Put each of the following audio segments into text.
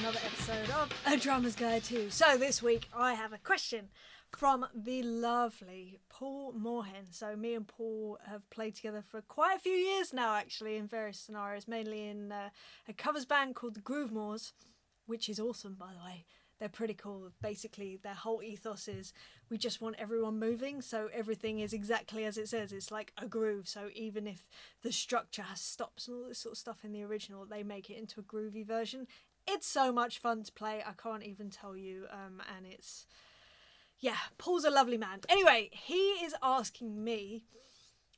another episode of A Drummer's Guide to. So this week I have a question from the lovely Paul Morhen. So me and Paul have played together for quite a few years now, actually, in various scenarios, mainly in a covers band called the Groovemores, which is awesome, by the way. They're pretty cool. Basically, their whole ethos is we just want everyone moving, so everything is exactly as it says. It's like a groove, so even if the structure has stops and all this sort of stuff in the original, they make it into a groovy version. It's so much fun to play, I can't even tell you, and it's... yeah, Paul's a lovely man. Anyway, he is asking me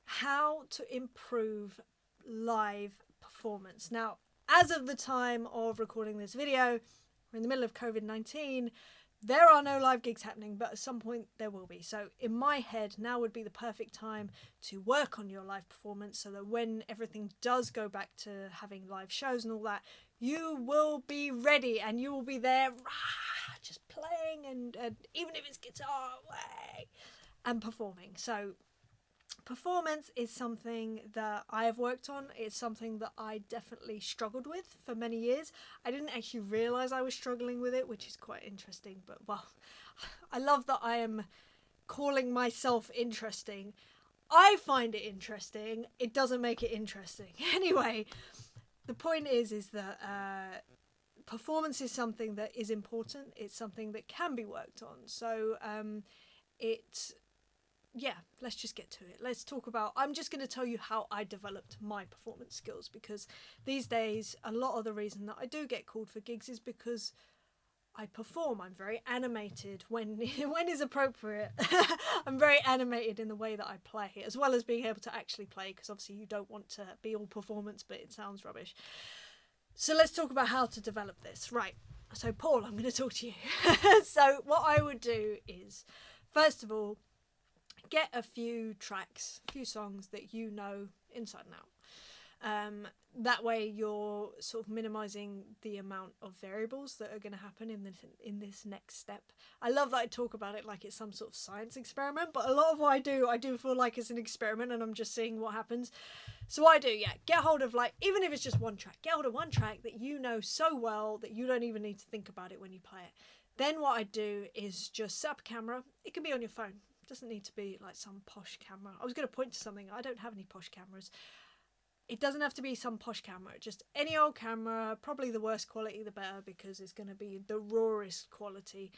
how to improve live performance. Now, as of the time of recording this video, we're in the middle of COVID-19. There are no live gigs happening, but at some point there will be. So in my head, now would be the perfect time to work on your live performance so that when everything does go back to having live shows and all that, you will be ready and you will be there just playing and even if it's guitar way and performing. So performance is something that I have worked on. It's something that I definitely struggled with for many years. I didn't actually realise I was struggling with it, which is quite interesting. But, well, I love that I am calling myself interesting. I find it interesting. It doesn't make it interesting. Anyway, the point is that performance is something that is important. It's something that can be worked on. So yeah, let's just get to it. Let's talk about... I'm just going to tell you how I developed my performance skills, because these days, a lot of the reason that I do get called for gigs is because I perform. I'm very animated when is appropriate. I'm very animated in the way that I play, as well as being able to actually play, because obviously you don't want to be all performance, but it sounds rubbish. So let's talk about how to develop this. Right, so Paul, I'm going to talk to you. So what I would do is, first of all, get a few tracks, a few songs that you know inside and out. That way you're sort of minimising the amount of variables that are going to happen in this next step. I love that I talk about it like it's some sort of science experiment, but a lot of what I do feel like it's an experiment and I'm just seeing what happens. So what I do, get hold of, like, even if it's just one track, get hold of one track that you know so well that you don't even need to think about it when you play it. Then what I do is just set up a camera. It can be on your phone. It doesn't need to be like some posh camera. I was going to point to something. I don't have any posh cameras. It doesn't have to be some posh camera. Just any old camera, probably the worst quality the better, because it's going to be the rawest quality.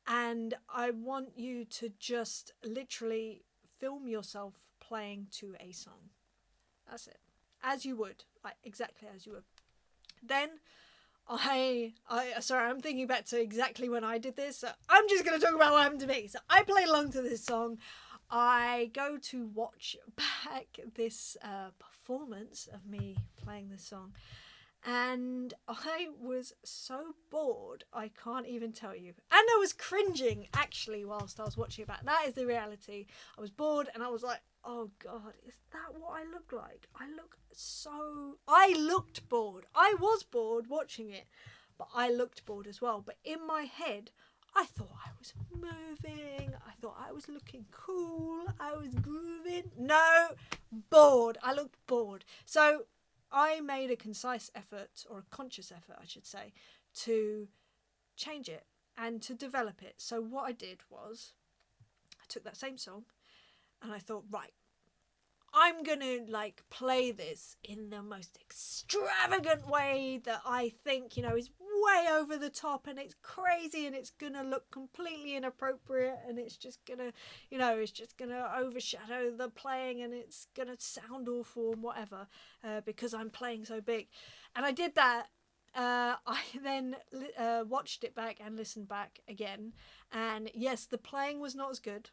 And I want you to just literally film yourself playing to a song. That's it. As you would. Like, exactly as you would. Then sorry, I'm thinking back to exactly when I did this. So I'm just going to talk about what happened to me. So I played along to this song. I go to watch back this performance of me playing this song. And I was so bored, I can't even tell you. And I was cringing, actually, whilst I was watching it back. That is the reality. I was bored and I was like, oh God, is that what I look like? I looked bored. I was bored watching it, but I looked bored as well. But in my head, I thought I was moving. I thought I was looking cool. I was grooving. No, bored. I looked bored. So I made a concise effort, or a conscious effort, I should say, to change it and to develop it. So what I did was I took that same song and I thought, right, I'm going to play this in the most extravagant way that I think, is way over the top and it's crazy and it's going to look completely inappropriate and it's just going to, it's just going to overshadow the playing and it's going to sound awful and whatever because I'm playing so big. And I did that. I then watched it back and listened back again. And yes, the playing was not as good.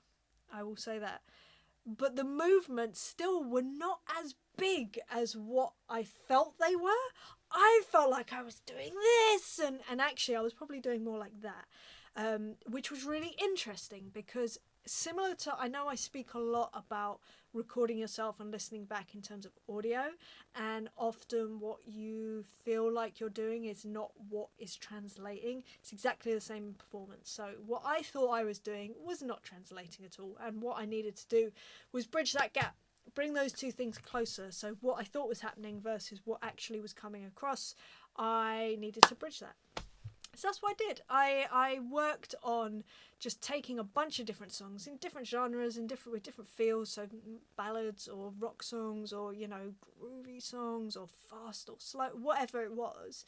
I will say that. But the movements still were not as big as what I felt they were. I felt like I was doing this, and actually I was probably doing more like that, which was really interesting because similar to, I know I speak a lot about recording yourself and listening back in terms of audio, and often what you feel like you're doing is not what is translating. It's exactly the same in performance. So what I thought I was doing was not translating at all, and what I needed to do was bridge that gap, bring those two things closer. So what I thought was happening versus what actually was coming across, I needed to bridge that. So that's what I did. I worked on just taking a bunch of different songs in different genres and with different feels, so ballads or rock songs or, you know, groovy songs or fast or slow, whatever it was.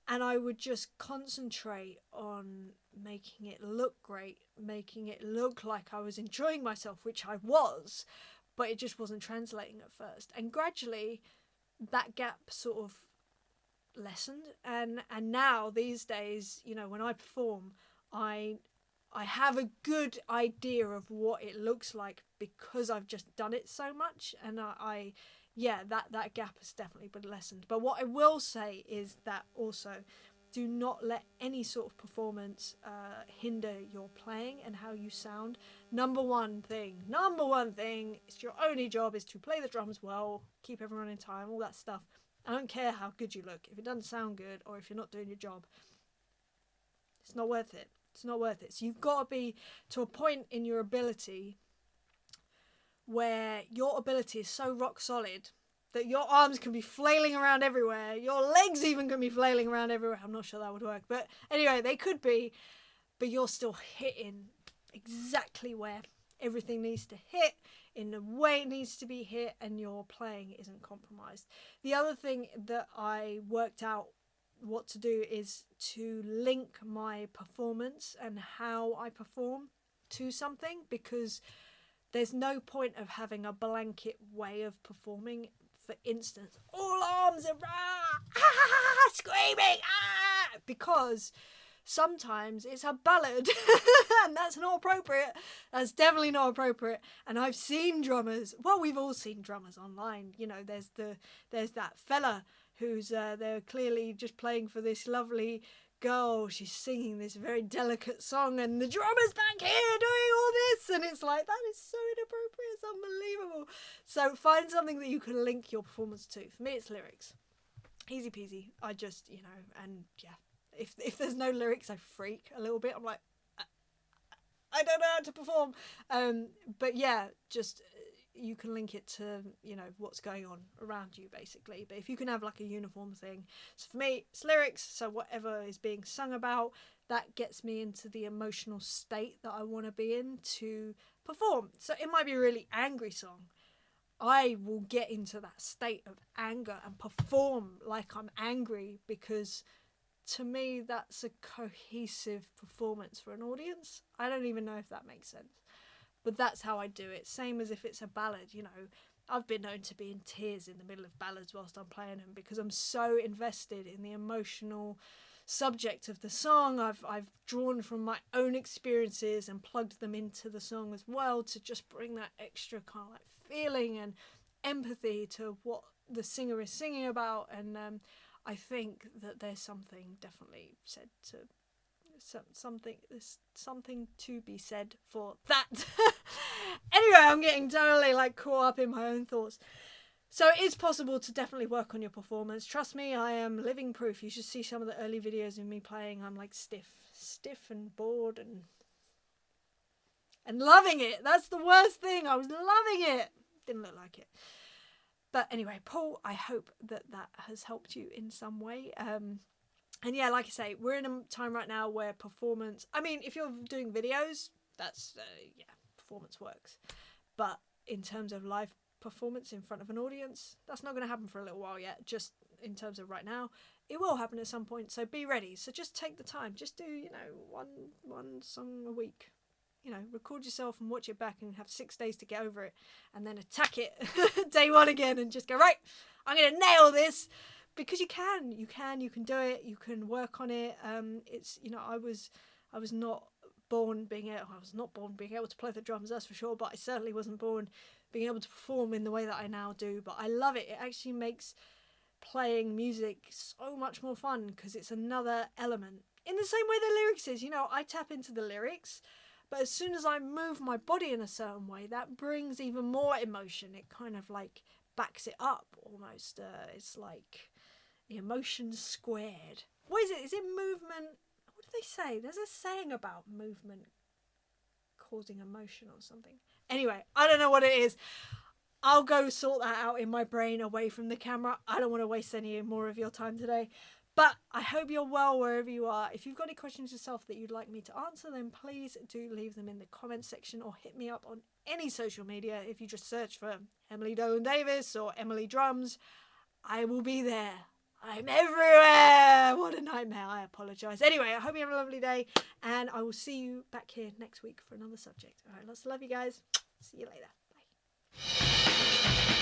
And I would just concentrate on making it look great, making it look like I was enjoying myself, which I was, but it just wasn't translating at first. And gradually that gap sort of lessened, and now these days, you know, when I perform, I have a good idea of what it looks like because I've just done it so much, and I yeah, that gap has definitely been lessened. But what I will say is that also, do not let any sort of performance hinder your playing and how you sound. Number one thing, it's your only job is to play the drums well, keep everyone in time, all that stuff. I don't care how good you look. If it doesn't sound good or if you're not doing your job, it's not worth it. It's not worth it. So you've got to be to a point in your ability where your ability is so rock solid that your arms can be flailing around everywhere. Your legs even can be flailing around everywhere. I'm not sure that would work. But anyway, they could be. But you're still hitting exactly where everything needs to hit in the way it needs to be hit, and your playing isn't compromised. The other thing that I worked out what to do is to link my performance and how I perform to something, because there's no point of having a blanket way of performing. For instance, all arms and screaming, because sometimes it's a ballad and that's not appropriate. That's definitely not appropriate. And I've seen drummers, well, we've all seen drummers online, you know, there's that fella who's they're clearly just playing for this lovely girl. She's singing this very delicate song and the drummer's back here doing all this, and it's like, that is so inappropriate, it's unbelievable. So find something that you can link your performance to. For me, it's lyrics. Easy peasy. I just, you know, and yeah, if there's no lyrics, I freak a little bit. I'm like, I don't know how to perform. But yeah, just you can link it to, you know, what's going on around you, basically. But if you can have like a uniform thing. So for me, it's lyrics. So whatever is being sung about, that gets me into the emotional state that I want to be in to perform. So it might be a really angry song. I will get into that state of anger and perform like I'm angry, because to me, that's a cohesive performance for an audience. I don't even know if that makes sense, but that's how I do it. Same as if it's a ballad, you know. I've been known to be in tears in the middle of ballads whilst I'm playing them, because I'm so invested in the emotional subject of the song. I've drawn from my own experiences and plugged them into the song as well, to just bring that extra kind of like feeling and empathy to what the singer is singing about. And I think that there's something definitely said to something to be said for that. Anyway, I'm getting totally like caught up in my own thoughts. So it is possible to definitely work on your performance. Trust me, I am living proof. You should see some of the early videos of me playing. I'm like stiff and bored and loving it. That's the worst thing. I was loving it. Didn't look like it. But anyway, Paul, I hope that has helped you in some way. And yeah, like I say, we're in a time right now where performance, I mean, if you're doing videos, that's, yeah, performance works. But in terms of live performance in front of an audience, that's not going to happen for a little while yet. Just in terms of right now, it will happen at some point. So be ready. So just take the time. Just do, you know, one song a week. You know, record yourself and watch it back and have 6 days to get over it, and then attack it day one again and just go, right, I'm going to nail this, because you can do it. You can work on it. It's, you know, I was not born being able to play the drums, that's for sure, but I certainly wasn't born being able to perform in the way that I now do. But I love it. It actually makes playing music so much more fun, because it's another element. In the same way the lyrics is, you know, I tap into the lyrics, but as soon as I move my body in a certain way, that brings even more emotion. It kind of like backs it up almost. It's like the emotion squared. What is it? Is it movement? What do they say? There's a saying about movement causing emotion or something. Anyway, I don't know what it is. I'll go sort that out in my brain away from the camera. I don't want to waste any more of your time today. But I hope you're well wherever you are. If you've got any questions yourself that you'd like me to answer, then please do leave them in the comments section or hit me up on any social media. If you just search for Emily Dolan Davis or Emily Drums, I will be there. I'm everywhere. What a nightmare. I apologise. Anyway, I hope you have a lovely day, and I will see you back here next week for another subject. All right, lots of love, you guys. See you later. Bye.